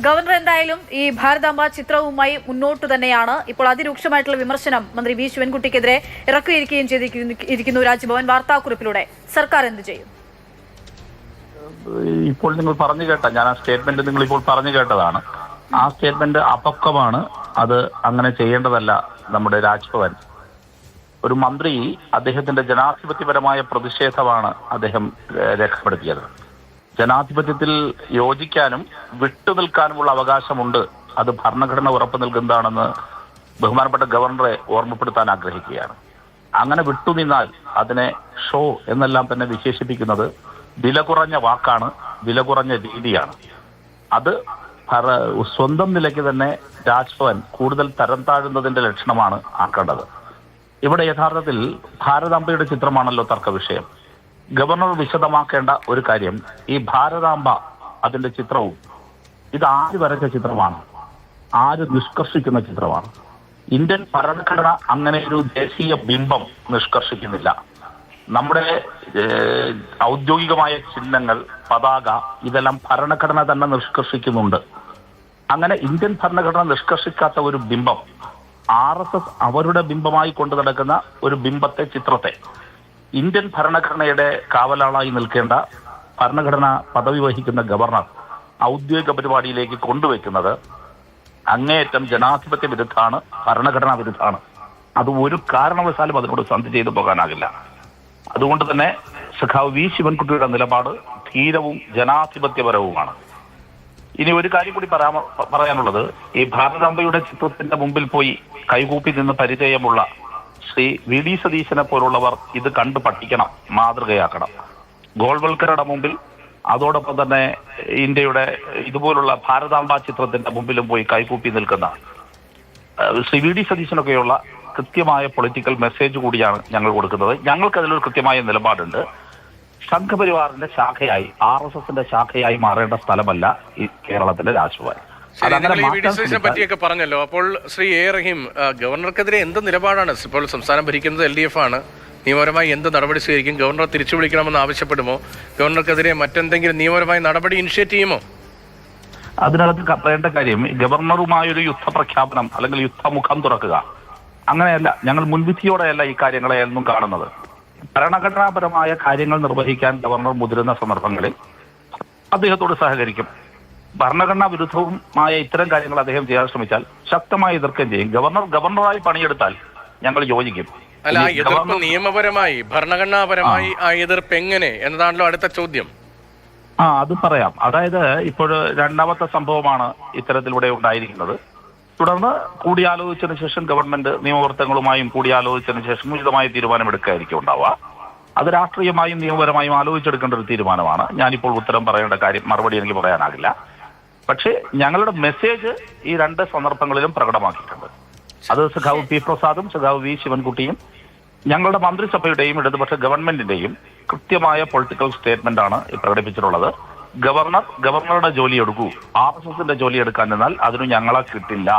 Governor എന്തായാലും ഈ ഭാരതാംബ ചിത്രവുമായി മുന്നോട്ട് തന്നെയാണ്. ഇപ്പോൾ അതിരൂക്ഷമായിട്ടുള്ള വിമർശനം മന്ത്രി വി ശിവൻകുട്ടിക്കെതിരെ ഇറക്കിയിരിക്കുകയും ചെയ്തിരിക്കുന്നു രാജ്ഭവൻ വാർത്താക്കുറിപ്പിലൂടെ. സർക്കാർ എന്ത് ചെയ്യും? ഇപ്പോൾ നിങ്ങൾ പറഞ്ഞു കേട്ട ഞാൻ ആ സ്റ്റേറ്റ്മെന്റ് നിങ്ങൾ ഇപ്പോൾ പറഞ്ഞു കേട്ടതാണ്. ആ സ്റ്റേറ്റ്മെന്റ് അപക്വമാണ്. അത് അങ്ങനെ ചെയ്യേണ്ടതല്ല. നമ്മുടെ രാജ്ഭവൻ ഒരു മന്ത്രി അദ്ദേഹത്തിന്റെ ജനാധിപത്യപരമായ പ്രതിഷേധമാണ് അദ്ദേഹം രേഖപ്പെടുത്തിയത്. ജനാധിപത്യത്തിൽ യോജിക്കാനും വിട്ടുനിൽക്കാനുമുള്ള അവകാശമുണ്ട്. അത് ഭരണഘടന ഉറപ്പു നൽകുന്നതാണെന്ന് ബഹുമാനപ്പെട്ട ഗവർണറെ ഓർമ്മപ്പെടുത്താൻ ആഗ്രഹിക്കുകയാണ്. അങ്ങനെ വിട്ടുനിന്നാൽ അതിനെ ഷോ എന്നെല്ലാം തന്നെ വിശേഷിപ്പിക്കുന്നത് വില കുറഞ്ഞ വാക്കാണ്, വില കുറഞ്ഞ രീതിയാണ്. അത് സ്വന്തം നിലയ്ക്ക് തന്നെ രാജ്ഭവൻ കൂടുതൽ തരം താഴുന്നതിന്റെ ലക്ഷണമാണ് ആക്കേണ്ടത്. ഇവിടെ യഥാർത്ഥത്തിൽ ഭാരതാംബയുടെ ചിത്രമാണല്ലോ തർക്ക വിഷയം. ഗവർണർ വിശദമാക്കേണ്ട ഒരു കാര്യം, ഈ ഭാരതാംബ അതിന്റെ ചിത്രവും ഇത് ആര് വരച്ച ചിത്രമാണ്, ആര് നിഷ്കർഷിക്കുന്ന ചിത്രമാണ്. ഇന്ത്യൻ ഭരണഘടന അങ്ങനെ ഒരു ദേശീയ ബിംബം നിഷ്കർഷിക്കുന്നില്ല. നമ്മുടെ ഔദ്യോഗികമായ ചിഹ്നങ്ങൾ, പതാക, ഇതെല്ലാം ഭരണഘടന തന്നെ നിഷ്കർഷിക്കുന്നുണ്ട്. അങ്ങനെ ഇന്ത്യൻ ഭരണഘടന നിഷ്കർഷിക്കാത്ത ഒരു ബിംബം, RSS അവരുടെ ബിംബമായി കൊണ്ടു നടക്കുന്ന ഒരു ബിംബത്തെ, ചിത്രത്തെ ഇന്ത്യൻ ഭരണഘടനയുടെ കാവലാളായി നിൽക്കേണ്ട ഭരണഘടന പദവി വഹിക്കുന്ന ഗവർണർ ഔദ്യോഗിക പരിപാടിയിലേക്ക് കൊണ്ടുവയ്ക്കുന്നത് അങ്ങേയറ്റം ജനാധിപത്യ വിരുദ്ധാണ്, ഭരണഘടനാ വിരുദ്ധാണ്. അത് ഒരു കാരണവശാലും അതിനോട് സന്ധി ചെയ്തു പോകാനാകില്ല. അതുകൊണ്ട് തന്നെ സഖാവ് വി ശിവൻകുട്ടിയുടെ നിലപാട് ധീരവും ജനാധിപത്യപരവുമാണ്. ഇനി ഒരു കാര്യം കൂടി പറയാനുള്ളത്, ഈ ഭാരതാംബയുടെ ചിത്രത്തിന്റെ മുമ്പിൽ പോയി കൈകൂപ്പി നിന്ന് പരിചയമുള്ള ശ്രീ വി ഡി സതീശനെ പോലുള്ളവർ ഇത് കണ്ടു പഠിക്കണം, മാതൃകയാക്കണം. ഗോൾവൽക്കറുടെ മുമ്പിൽ, അതോടൊപ്പം തന്നെ ഇന്ത്യയുടെ ഇതുപോലുള്ള ഭാരതാംബ ചിത്രത്തിന്റെ മുമ്പിലും പോയി കൈകൂപ്പി നിൽക്കുന്ന ശ്രീ വി ഡി സതീശനൊക്കെയുള്ള കൃത്യമായ പൊളിറ്റിക്കൽ മെസ്സേജ് കൂടിയാണ് ഞങ്ങൾ കൊടുക്കുന്നത്. ഞങ്ങൾക്ക് അതിലൊരു കൃത്യമായ നിലപാടുണ്ട്. സംഘപരിവാറിന്റെ ശാഖയായി, RSSന്റെ ശാഖയായി മാറേണ്ട സ്ഥലമല്ല ഈ കേരളത്തിലെ രാജ്ഭവൻ. പറ്റിയൊക്കെ പറഞ്ഞല്ലോ. അപ്പോൾ ശ്രീ എ റഹീം, ഗവർണർക്കെതിരെ എന്ത് നിലപാടാണ്? ഇപ്പോൾ സംസ്ഥാനം ഭരിക്കുന്നത് LDF ആണ്. നിയമപരമായി എന്ത് നടപടി സ്വീകരിക്കും? ഗവർണർ തിരിച്ചു വിളിക്കണമെന്ന് ആവശ്യപ്പെടുമോ? ഗവർണർക്കെതിരെ മറ്റെന്തെങ്കിലും നിയമപരമായ നടപടി ഇനിഷ്യേറ്റ് ചെയ്യുമോ? അതിനകത്ത് പറയേണ്ട കാര്യം, ഗവർണറുമായൊരു യുദ്ധപ്രഖ്യാപനം അല്ലെങ്കിൽ യുദ്ധമുഖം തുറക്കുക, അങ്ങനെയല്ല. ഞങ്ങൾ മുൻവിധിയോടെയല്ല ഈ കാര്യങ്ങളെ എന്നും കാണുന്നത്. ഭരണഘടനാപരമായ കാര്യങ്ങൾ നിർവഹിക്കാൻ ഗവർണർ മുതിരുന്ന സന്ദർഭങ്ങളിൽ അദ്ദേഹത്തോട് സഹകരിക്കും. ഭരണഘടനാ വിരുദ്ധവുമായ ഇത്തരം കാര്യങ്ങൾ അദ്ദേഹം ചെയ്യാൻ ശ്രമിച്ചാൽ ശക്തമായി എതിർക്കുകയും ചെയ്യും. ഗവർണറായി പണിയെടുത്താൽ ഞങ്ങൾ യോജിക്കും. അല്ല, ആ എതിർപ്പ് നിയമപരമായി, ഭരണഘടനാപരമായി ആ എതിർപ്പ് എങ്ങനെ എന്നതാണല്ലോ അടുത്ത ചോദ്യം. അത് പറയാം. അതായത് ഇപ്പോൾ രണ്ടാമത്തെ സംഭവമാണ് ഇത്തരത്തിലൂടെ ഉണ്ടായിരിക്കുന്നത്. തുടർന്ന് കൂടിയാലോചിച്ചതിന് ശേഷം ഗവൺമെന്റ് നിയമവൃത്തങ്ങളുമായും കൂടിയാലോചിച്ചതിന് ശേഷം ഉചിതമായ തീരുമാനമെടുക്കുകയായിരിക്കും ഉണ്ടാവുക. അത് രാഷ്ട്രീയമായും നിയമപരമായും ആലോചിച്ചെടുക്കേണ്ട ഒരു തീരുമാനമാണ്. ഞാനിപ്പോൾ ഉത്തരം പറയേണ്ട കാര്യം, മറുപടി എനിക്ക് പറയാനാകില്ല. പക്ഷേ ഞങ്ങളുടെ മെസ്സേജ് ഈ രണ്ട് സന്ദർഭങ്ങളിലും പ്രകടമാക്കിയിട്ടുണ്ട്. അത് സഖാവ് പി പ്രസാദും സഖാവ് വി ശിവൻകുട്ടിയും ഞങ്ങളുടെ മന്ത്രിസഭയുടെയും ഇടതുപക്ഷ ഗവൺമെന്റിന്റെയും കൃത്യമായ പൊളിറ്റിക്കൽ സ്റ്റേറ്റ്മെന്റ് ആണ് പ്രകടിപ്പിച്ചിട്ടുള്ളത്. ഗവർണറുടെ ജോലി എടുക്കൂ, RSSന്റെ ജോലി എടുക്കാൻ നിന്നാൽ അതിന് ഞങ്ങളെ കിട്ടില്ല.